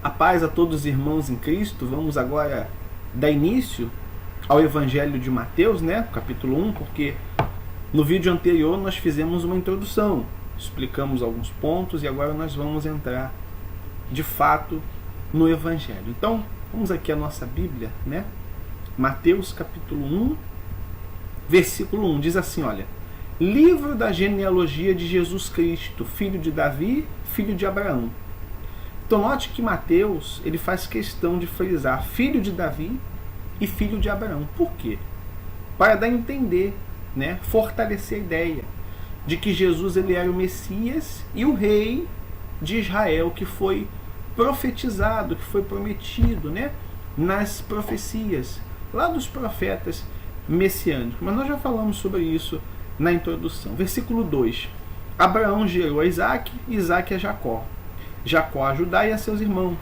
A paz a todos os irmãos em Cristo. Vamos agora dar início ao Evangelho de Mateus, né? Capítulo 1, porque no vídeo anterior nós fizemos uma introdução, explicamos alguns pontos e agora nós vamos entrar de fato no Evangelho. Então, vamos aqui à nossa Bíblia, né? Mateus capítulo 1, versículo 1, diz assim, olha: livro da genealogia de Jesus Cristo, filho de Davi, filho de Abraão. Então note que Mateus, ele faz questão de frisar filho de Davi e filho de Abraão. Por quê? Para dar a entender, né, fortalecer a ideia de que Jesus ele era o Messias e o rei de Israel, que foi profetizado, que foi prometido, né, nas profecias lá dos profetas messiânicos. Mas nós já falamos sobre isso na introdução. Versículo 2: Abraão gerou a Isaac, Isaac a Jacó, Jacó a Judá e a seus irmãos.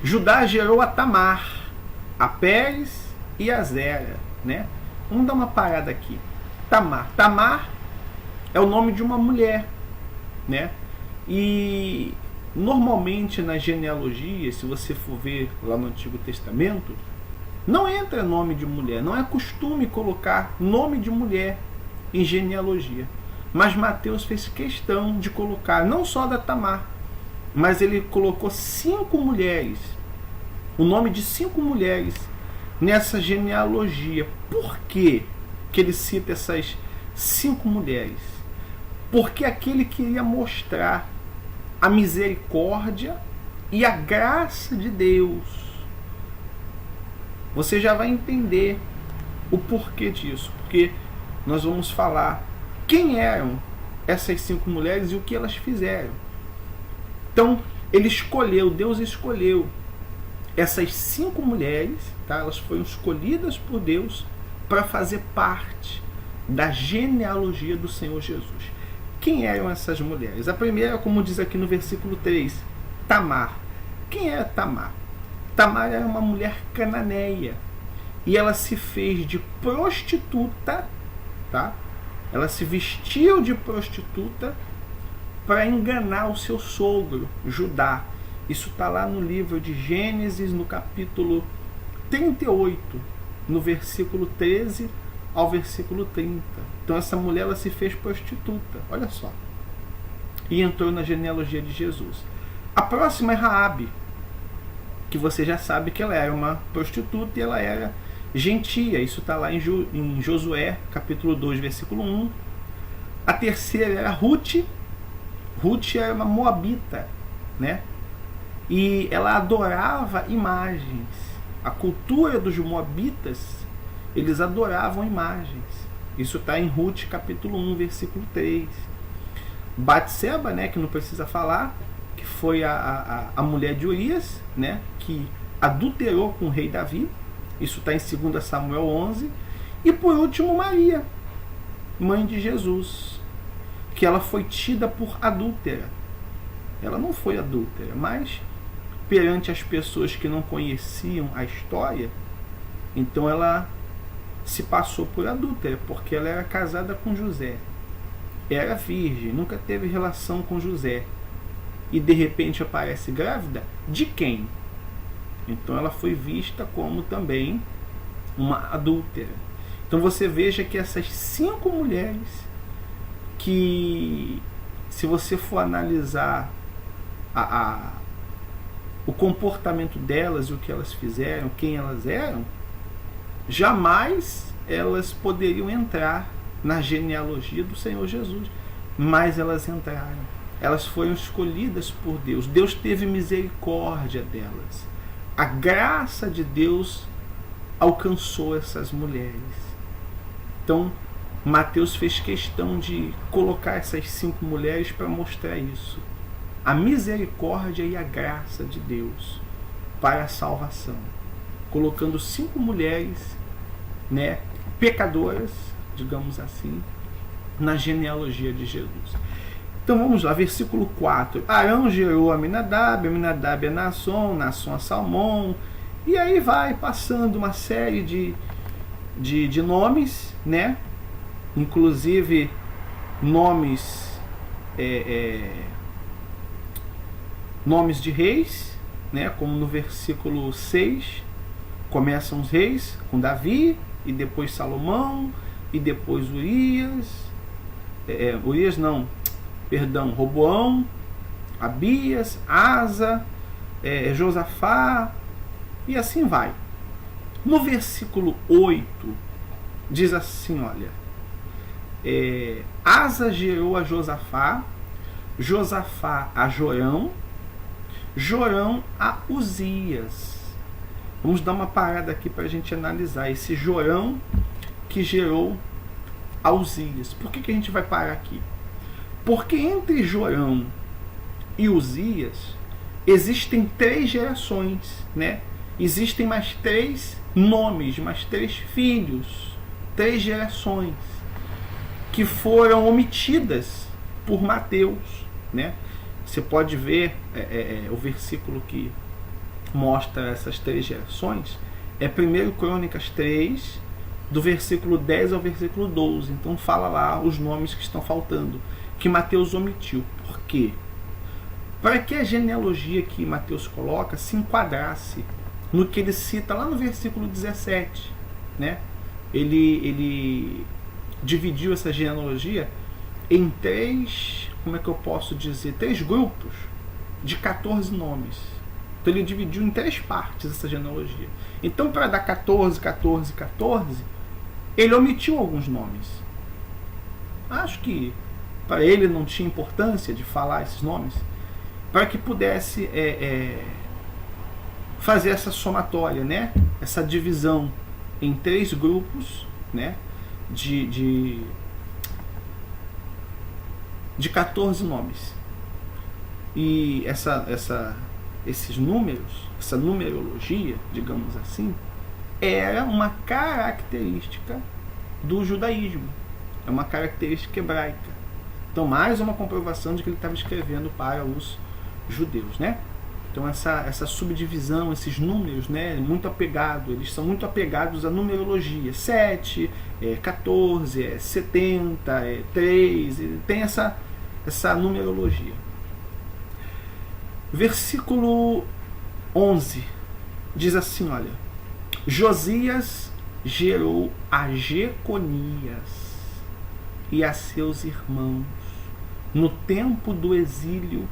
Judá gerou a Tamar, a Pérez e a Zera, né? Vamos dar uma parada aqui. Tamar é o nome de uma mulher, né? E normalmente nas genealogias, se você for ver lá no Antigo Testamento, não entra nome de mulher, não é costume colocar nome de mulher em genealogia. Mas Mateus fez questão de colocar não só da Tamar, mas ele colocou 5 mulheres, o nome de 5 mulheres nessa genealogia. Por que ele cita essas 5 mulheres? Porque aqui ele queria mostrar a misericórdia e a graça de Deus. Você já vai entender o porquê disso, porque nós vamos falar quem eram essas 5 mulheres e o que elas fizeram. Então, Deus escolheu essas 5 mulheres, tá? Elas foram escolhidas por Deus para fazer parte da genealogia do Senhor Jesus. Quem eram essas mulheres? A primeira, como diz aqui no versículo 3, Tamar. Quem era Tamar? Tamar era uma mulher cananeia e ela se fez de prostituta, tá? Ela se vestiu de prostituta para enganar o seu sogro, Judá. Isso está lá no livro de Gênesis, no capítulo 38, no versículo 13 ao versículo 30. Então essa mulher ela se fez prostituta, olha só, e entrou na genealogia de Jesus. A próxima é Raabe, que você já sabe que ela era uma prostituta e ela era gentia. Isso está lá em Josué, capítulo 2, versículo 1. A terceira era Ruth. Ruth era uma moabita, né? E ela adorava imagens. A cultura dos moabitas, eles adoravam imagens. Isso está em Ruth, capítulo 1, versículo 3. Batseba, né, que não precisa falar, que foi a mulher de Urias, né, que adulterou com o rei Davi. Isso está em 2 Samuel 11. E por último, Maria, mãe de Jesus, que ela foi tida por adúltera. Ela não foi adúltera, mas perante as pessoas que não conheciam a história, então ela se passou por adúltera, porque ela era casada com José. Era virgem, nunca teve relação com José. E de repente aparece grávida de quem? Então ela foi vista como também uma adúltera. Então você veja que essas 5 mulheres, que se você for analisar o comportamento delas e o que elas fizeram, quem elas eram, jamais elas poderiam entrar na genealogia do Senhor Jesus. Mas elas entraram. Elas foram escolhidas por Deus. Deus teve misericórdia delas. A graça de Deus alcançou essas mulheres. Então, Mateus fez questão de colocar essas 5 mulheres para mostrar isso. A misericórdia e a graça de Deus para a salvação. Colocando 5 mulheres, né, pecadoras, digamos assim, na genealogia de Jesus. Então vamos lá, versículo 4. Arão gerou Aminadab, Aminadab a Naasson, Naasson a Salmão. E aí vai passando uma série de nomes, né? Inclusive nomes nomes de reis, né? Como no versículo 6, começam os reis com Davi, e depois Salomão, e depois Roboão, Abias, Asa, Josafá, e assim vai. No versículo 8, diz assim, olha, Asa gerou a Josafá, Josafá a Jorão, Jorão a Uzias. Vamos dar uma parada aqui para a gente analisar esse Jorão que gerou a Uzias. Por que a gente vai parar aqui? Porque entre Jorão e Uzias existem 3 gerações, né? Existem mais 3 nomes, mais 3 filhos, 3 gerações que foram omitidas por Mateus, né? Você pode ver o versículo que mostra essas 3 gerações, é 1 Crônicas 3, do versículo 10 ao versículo 12. Então fala lá os nomes que estão faltando, que Mateus omitiu. Por quê? Para que a genealogia que Mateus coloca se enquadrasse no que ele cita lá no versículo 17, né? Ele dividiu essa genealogia em 3, como é que eu posso dizer, 3 grupos de 14 nomes. Então ele dividiu em 3 partes essa genealogia. Então, para dar 14, ele omitiu alguns nomes. Acho que para ele não tinha importância de falar esses nomes, para que pudesse fazer essa somatória, né? Essa divisão em 3 grupos, né? De 14 nomes. E esses números, essa numerologia, digamos assim, era uma característica do judaísmo, é uma característica hebraica. Então, mais uma comprovação de que ele estava escrevendo para os judeus, né? Então, essa subdivisão, esses números, né, muito apegado, eles são muito apegados à numerologia. 7, 14, 70, 3, tem essa numerologia. Versículo 11 diz assim, olha, Josias gerou a Jeconias e a seus irmãos no tempo do exílio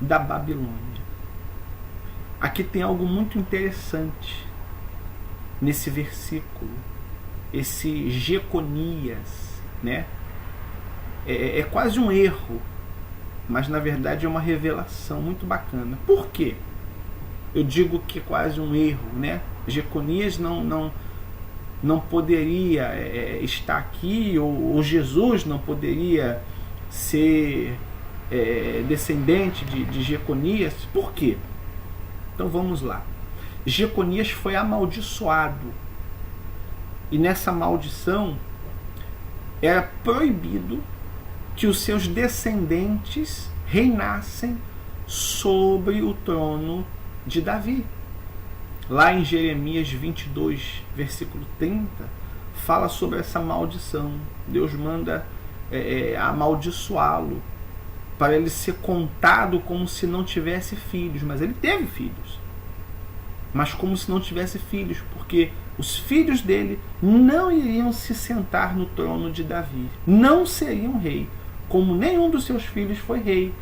da Babilônia. Aqui tem algo muito interessante nesse versículo, esse Jeconias, né? É quase um erro, mas na verdade é uma revelação muito bacana. Por quê? Eu digo que é quase um erro, né? Jeconias não poderia estar aqui, ou Jesus não poderia ser descendente de Jeconias. Por quê? Então vamos lá. Jeconias foi amaldiçoado, e nessa maldição era proibido que os seus descendentes reinassem sobre o trono de Davi. Lá em Jeremias 22, versículo 30, fala sobre essa maldição. Deus manda amaldiçoá-lo, para ele ser contado como se não tivesse filhos. Mas ele teve filhos, mas como se não tivesse filhos, porque os filhos dele não iriam se sentar no trono de Davi, não seriam rei, como nenhum dos seus filhos foi rei.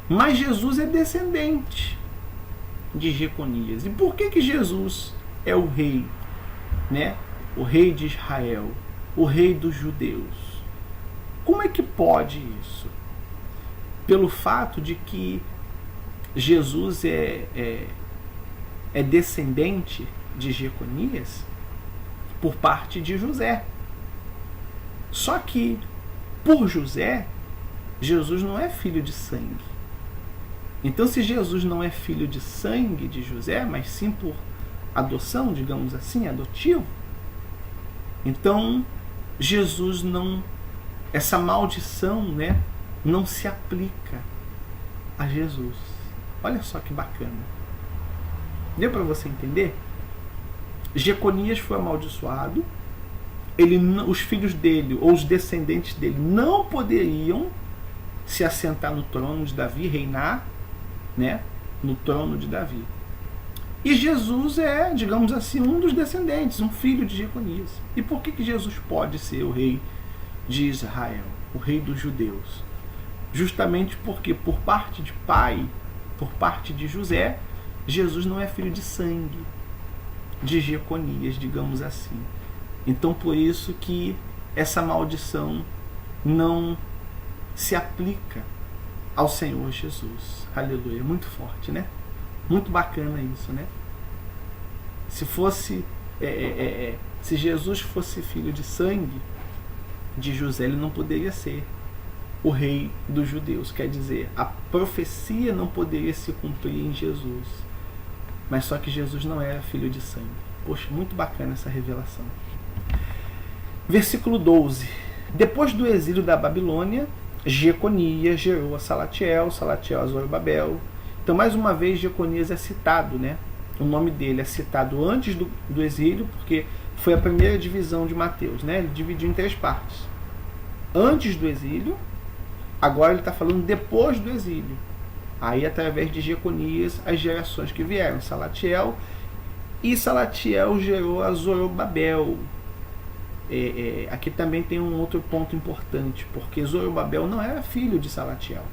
Mas Jesus é descendente de Jeconias. E por que Jesus é o rei, né? O rei de Israel, o rei dos judeus? Como é que pode isso? Pelo fato de que Jesus é descendente de Jeconias por parte de José. Só que, por José, Jesus não é filho de sangue. Então, se Jesus não é filho de sangue de José, mas sim por adoção, digamos assim, adotivo, então Jesus não, essa maldição, né, não se aplica a Jesus. Olha só que bacana. Deu para você entender? Jeconias foi amaldiçoado. Os filhos dele, ou os descendentes dele, não poderiam se assentar no trono de Davi, reinar, né? no trono de Davi. E Jesus é, digamos assim, um dos descendentes, um filho de Jeconias. E por que Jesus pode ser o rei de Israel, o rei dos judeus? Justamente porque, por parte de pai, por parte de José, Jesus não é filho de sangue, de Jeconias, digamos assim. Então, por isso que essa maldição não se aplica ao Senhor Jesus. Aleluia. Muito forte, né? Muito bacana isso, né? Se fosse, se Jesus fosse filho de sangue de José, ele não poderia ser o rei dos judeus. Quer dizer, a profecia não poderia se cumprir em Jesus. Mas só que Jesus não era filho de sangue. Poxa, muito bacana essa revelação. Versículo 12. Depois do exílio da Babilônia, Jeconias gerou a Salatiel, Salatiel a Zorobabel. Então, mais uma vez, Jeconias é citado, né? O nome dele é citado antes do exílio, porque foi a primeira divisão de Mateus, né? Ele dividiu em 3 partes. Antes do exílio, agora ele está falando depois do exílio. Aí, através de Jeconias, as gerações que vieram, Salatiel, e Salatiel gerou a Zorobabel. Aqui também tem um outro ponto importante, porque Zorobabel não era filho de Salatiel.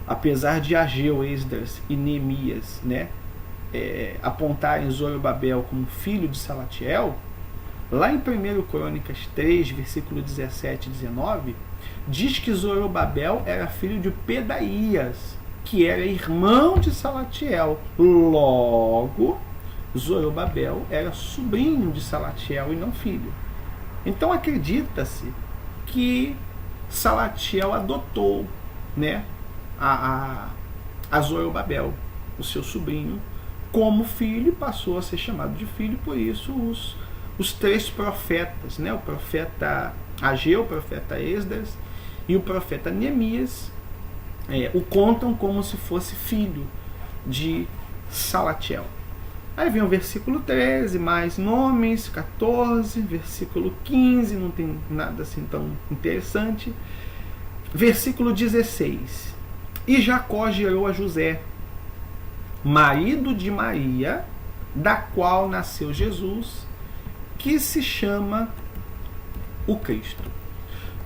Apesar de Ageu, Esdras e Neemias, né, apontarem Zorobabel como filho de Salatiel, lá em 1 Crônicas 3, versículo 17 e 19, diz que Zorobabel era filho de Pedaías, que era irmão de Salatiel. Logo, Zorobabel era sobrinho de Salatiel e não filho. Então acredita-se que Salatiel adotou, né, a Zorobabel, o seu sobrinho, como filho, e passou a ser chamado de filho. Por isso os 3 profetas, né, o profeta Ageu, o profeta Esdras e o profeta Neemias, o contam como se fosse filho de Salatiel. Aí vem o versículo 13, mais nomes, 14, versículo 15, não tem nada assim tão interessante. Versículo 16. E Jacó gerou a José, marido de Maria, da qual nasceu Jesus, que se chama o Cristo.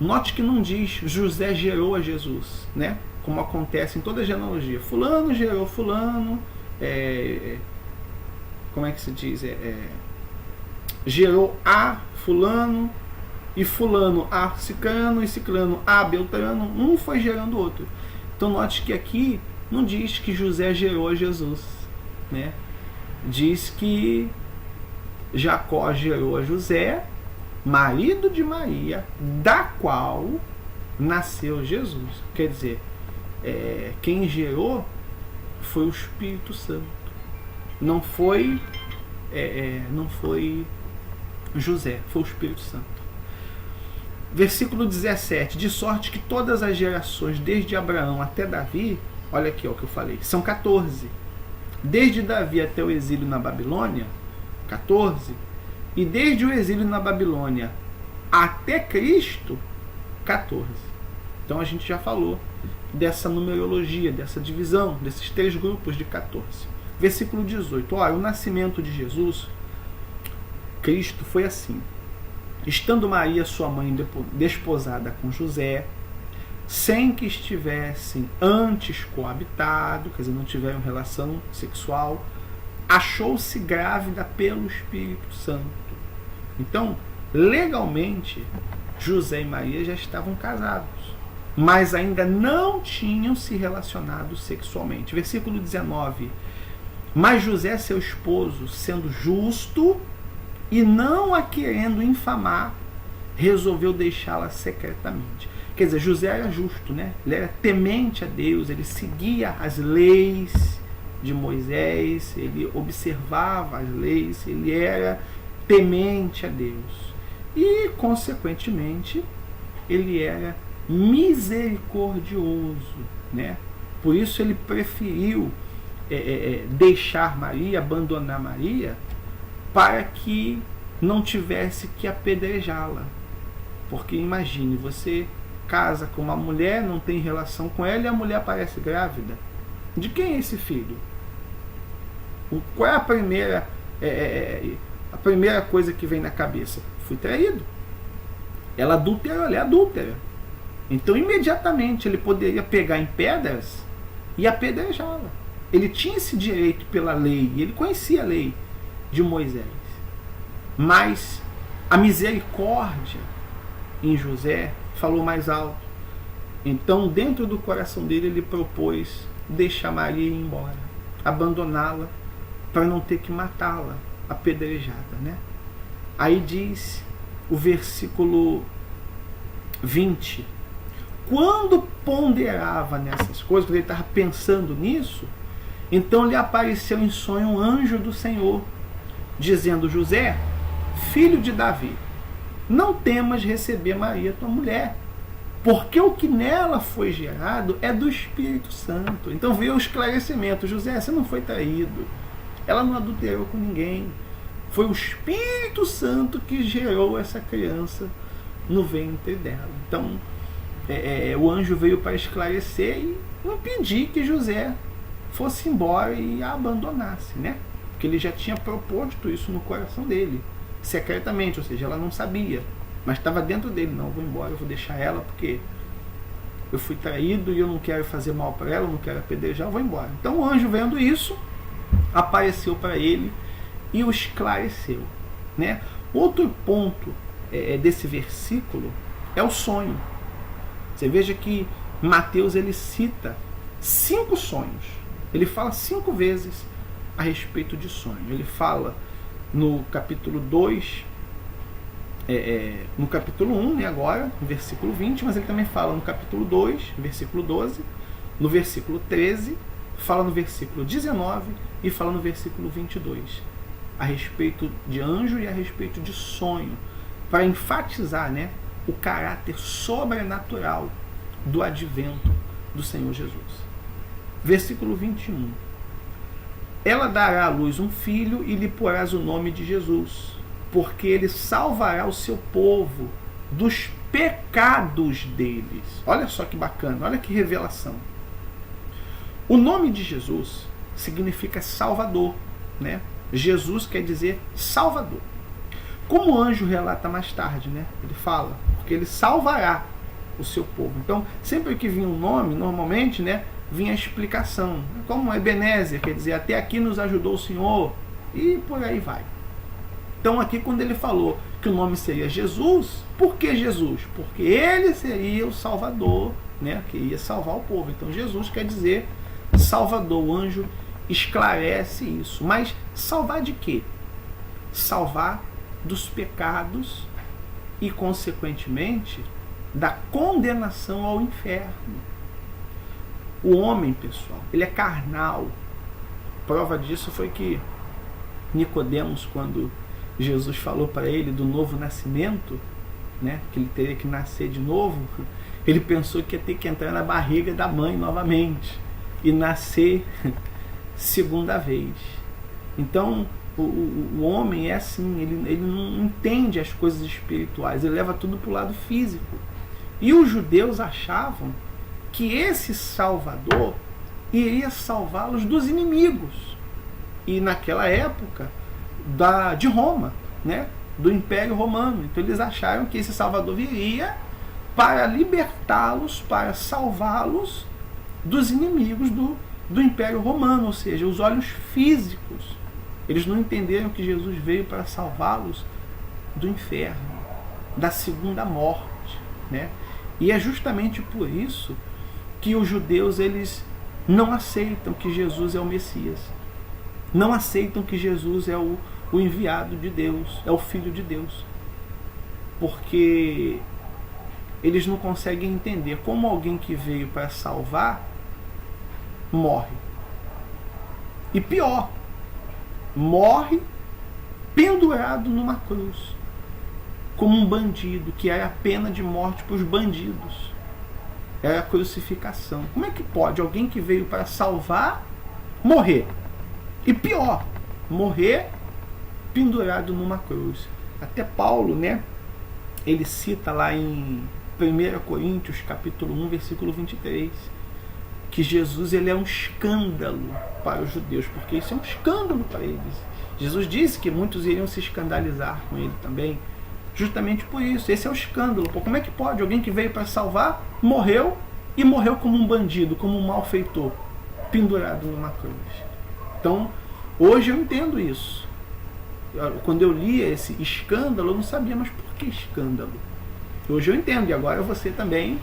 Note que não diz José gerou a Jesus, né? Como acontece em toda a genealogia. Fulano gerou fulano, como é que se diz? Gerou a fulano, e fulano a ciclano, e ciclano a beltrano. Um foi gerando o outro. Então note que aqui não diz que José gerou a Jesus, né? Diz que Jacó gerou a José, marido de Maria, da qual nasceu Jesus. Quer dizer, quem gerou foi o Espírito Santo. Não foi José, foi o Espírito Santo. Versículo 17. De sorte que todas as gerações, desde Abraão até Davi, olha aqui o que eu falei, são 14. Desde Davi até o exílio na Babilônia, 14. E desde o exílio na Babilônia até Cristo, 14. Então a gente já falou dessa numerologia, dessa divisão, desses 3 grupos de 14. Versículo 18. Ora, o nascimento de Jesus, Cristo, foi assim. Estando Maria, sua mãe, desposada com José, sem que estivessem antes coabitado, quer dizer, não tiveram relação sexual, achou-se grávida pelo Espírito Santo. Então, legalmente, José e Maria já estavam casados, mas ainda não tinham se relacionado sexualmente. Versículo 19. Mas José, seu esposo, sendo justo e não a querendo infamar, resolveu deixá-la secretamente. Quer dizer, José era justo, né? Ele era temente a Deus, ele seguia as leis de Moisés, ele observava as leis, ele era temente a Deus. E, consequentemente, ele era misericordioso, né? Por isso ele preferiu deixar Maria, abandonar Maria, para que não tivesse que apedrejá-la. Porque imagine, você casa com uma mulher, não tem relação com ela e a mulher aparece grávida. De quem é esse filho? Qual é a primeira coisa que vem na cabeça? Fui traído. Ela adulterou, ela é adúltera. Então imediatamente ele poderia pegar em pedras e apedrejá-la. Ele tinha esse direito pela lei, ele conhecia a lei de Moisés. Mas a misericórdia em José falou mais alto. Então, dentro do coração dele, ele propôs deixar Maria ir embora, abandoná-la, para não ter que matá-la, apedrejada, né? Aí diz o versículo 20: quando ponderava nessas coisas, quando ele estava pensando nisso, então lhe apareceu em sonho um anjo do Senhor, dizendo: José, filho de Davi, não temas receber Maria, tua mulher, porque o que nela foi gerado é do Espírito Santo. Então veio o esclarecimento: José, você não foi traído, ela não adulterou com ninguém, foi o Espírito Santo que gerou essa criança no ventre dela. Então o anjo veio para esclarecer e impedir que José fosse embora e a abandonasse, né? Porque ele já tinha proposto isso no coração dele, secretamente, ou seja, ela não sabia, mas estava dentro dele: não, eu vou embora, eu vou deixar ela porque eu fui traído e eu não quero fazer mal para ela, eu não quero apedrejar, eu vou embora. Então o anjo, vendo isso, apareceu para ele e o esclareceu, né? Outro ponto desse versículo é o sonho. Você veja que Mateus ele cita 5 sonhos. Ele fala 5 vezes a respeito de sonho. Ele fala no capítulo 2, no capítulo 1, né, agora, no versículo 20, mas ele também fala no capítulo 2, versículo 12, no versículo 13, fala no versículo 19 e fala no versículo 22, a respeito de anjo e a respeito de sonho, para enfatizar, né, o caráter sobrenatural do advento do Senhor Jesus. Versículo 21. Ela dará à luz um filho e lhe porás o nome de Jesus, porque ele salvará o seu povo dos pecados deles. Olha só que bacana, olha que revelação. O nome de Jesus significa Salvador, né? Jesus quer dizer Salvador. Como o anjo relata mais tarde, né? Ele fala, porque ele salvará o seu povo. Então, sempre que vinha um nome, normalmente, né, vinha a explicação. Como Ebenezer, quer dizer, até aqui nos ajudou o Senhor, e por aí vai. Então aqui, quando ele falou que o nome seria Jesus, por que Jesus? Porque ele seria o Salvador, né, que ia salvar o povo. Então Jesus quer dizer Salvador. O anjo esclarece isso. Mas salvar de quê? Salvar dos pecados e, consequentemente, da condenação ao inferno. O homem, pessoal, ele é carnal. Prova disso foi que Nicodemos, quando Jesus falou para ele do novo nascimento, né, que ele teria que nascer de novo, ele pensou que ia ter que entrar na barriga da mãe novamente e nascer segunda vez. Então o homem é assim, ele não entende as coisas espirituais, ele leva tudo para o lado físico. E os judeus achavam que esse Salvador iria salvá-los dos inimigos. E naquela época de Roma, né, do Império Romano. Então eles acharam que esse Salvador viria para libertá-los, para salvá-los dos inimigos do Império Romano, ou seja, os olhos físicos. Eles não entenderam que Jesus veio para salvá-los do inferno, da segunda morte, né? E é justamente por isso que os judeus eles não aceitam que Jesus é o Messias. Não aceitam que Jesus é o enviado de Deus, é o Filho de Deus. Porque eles não conseguem entender como alguém que veio para salvar morre. E pior, morre pendurado numa cruz, como um bandido, que era a pena de morte para os bandidos. Era a crucificação. Como é que pode alguém que veio para salvar morrer? E pior, morrer pendurado numa cruz. Até Paulo, né, ele cita lá em 1 Coríntios capítulo 1, versículo 23, que Jesus ele é um escândalo para os judeus, porque isso é um escândalo para eles. Jesus disse que muitos iriam se escandalizar com ele também, justamente por isso. Esse é o escândalo. Pô, como é que pode alguém que veio para salvar, morreu, e morreu como um bandido, como um malfeitor, pendurado numa cruz? Então, hoje eu entendo isso. Quando eu lia esse escândalo, eu não sabia, mas por que escândalo? Hoje eu entendo, e agora você também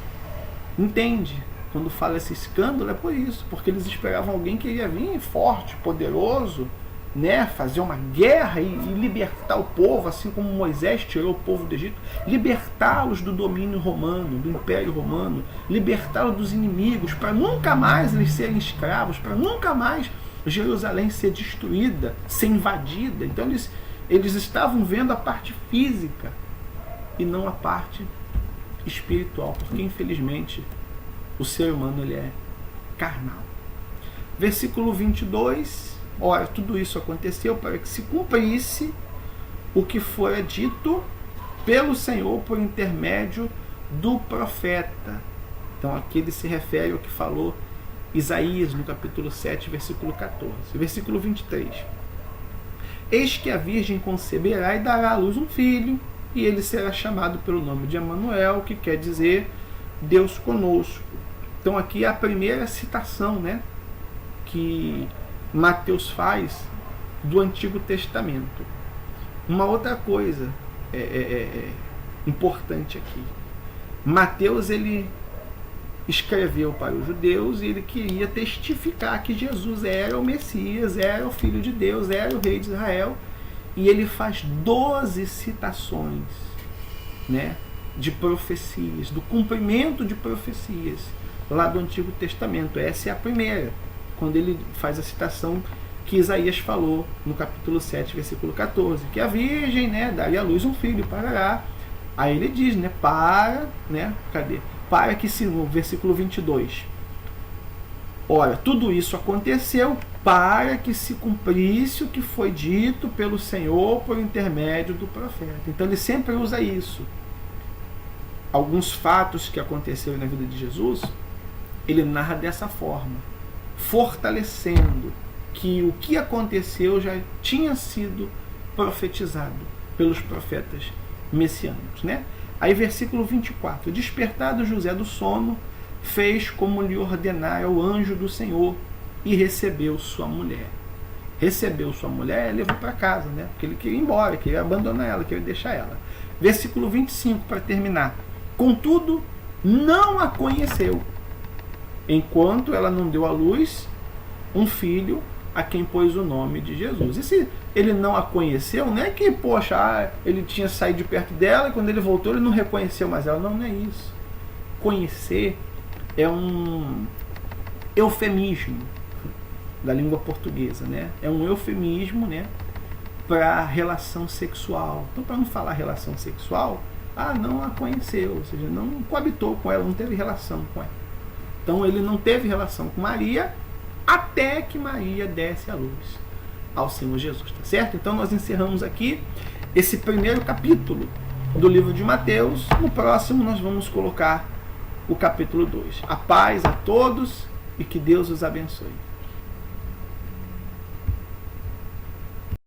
entende. Quando fala esse escândalo, é por isso, porque eles esperavam alguém que ia vir forte, poderoso, né, fazer uma guerra e libertar o povo, assim como Moisés tirou o povo do Egito, libertá-los do domínio romano, do Império Romano, libertá-los dos inimigos, para nunca mais eles serem escravos, para nunca mais Jerusalém ser destruída, ser invadida. Então eles estavam vendo a parte física e não a parte espiritual, porque infelizmente o ser humano ele é carnal. Versículo 22. Ora, tudo isso aconteceu para que se cumprisse o que fora dito pelo Senhor por intermédio do profeta. Então aqui ele se refere ao que falou Isaías no capítulo 7, versículo 14. Versículo 23. Eis que a virgem conceberá e dará à luz um filho, e ele será chamado pelo nome de Emanuel, que quer dizer Deus conosco. Então aqui é a primeira citação, né, que Mateus faz do Antigo Testamento. Uma outra coisa importante aqui. Mateus ele escreveu para os judeus e ele queria testificar que Jesus era o Messias, era o Filho de Deus, era o Rei de Israel. E ele faz 12 citações, né, de profecias, do cumprimento de profecias lá do Antigo Testamento. Essa é a primeira, quando ele faz a citação que Isaías falou no capítulo 7, versículo 14, que a virgem, né, daria à luz um filho, parará. Aí ele diz, né, para que se, no versículo 22, ora, tudo isso aconteceu para que se cumprisse o que foi dito pelo Senhor por intermédio do profeta. Então ele sempre usa isso. Alguns fatos que aconteceram na vida de Jesus, ele narra dessa forma, fortalecendo que o que aconteceu já tinha sido profetizado pelos profetas messiânicos, né? Aí versículo 24, despertado José do sono, fez como lhe ordenara o anjo do Senhor e recebeu sua mulher. Recebeu sua mulher e levou para casa, né? Porque ele queria ir embora, queria abandonar ela, queria deixar ela. Versículo 25, para terminar. Contudo, não a conheceu, enquanto ela não deu à luz um filho a quem pôs o nome de Jesus. E se ele não a conheceu, não é que, poxa, ele tinha saído de perto dela e quando ele voltou ele não reconheceu mais ela. Não, não é isso. Conhecer é um eufemismo da língua portuguesa, né? É um eufemismo, né, para relação sexual. Então, para não falar relação sexual, não a conheceu, ou seja, não coabitou com ela, não teve relação com ela. Então ele não teve relação com Maria até que Maria desse a luz ao Senhor Jesus, tá certo? Então nós encerramos aqui esse primeiro capítulo do livro de Mateus. No próximo nós vamos colocar o capítulo 2. A paz a todos e que Deus os abençoe.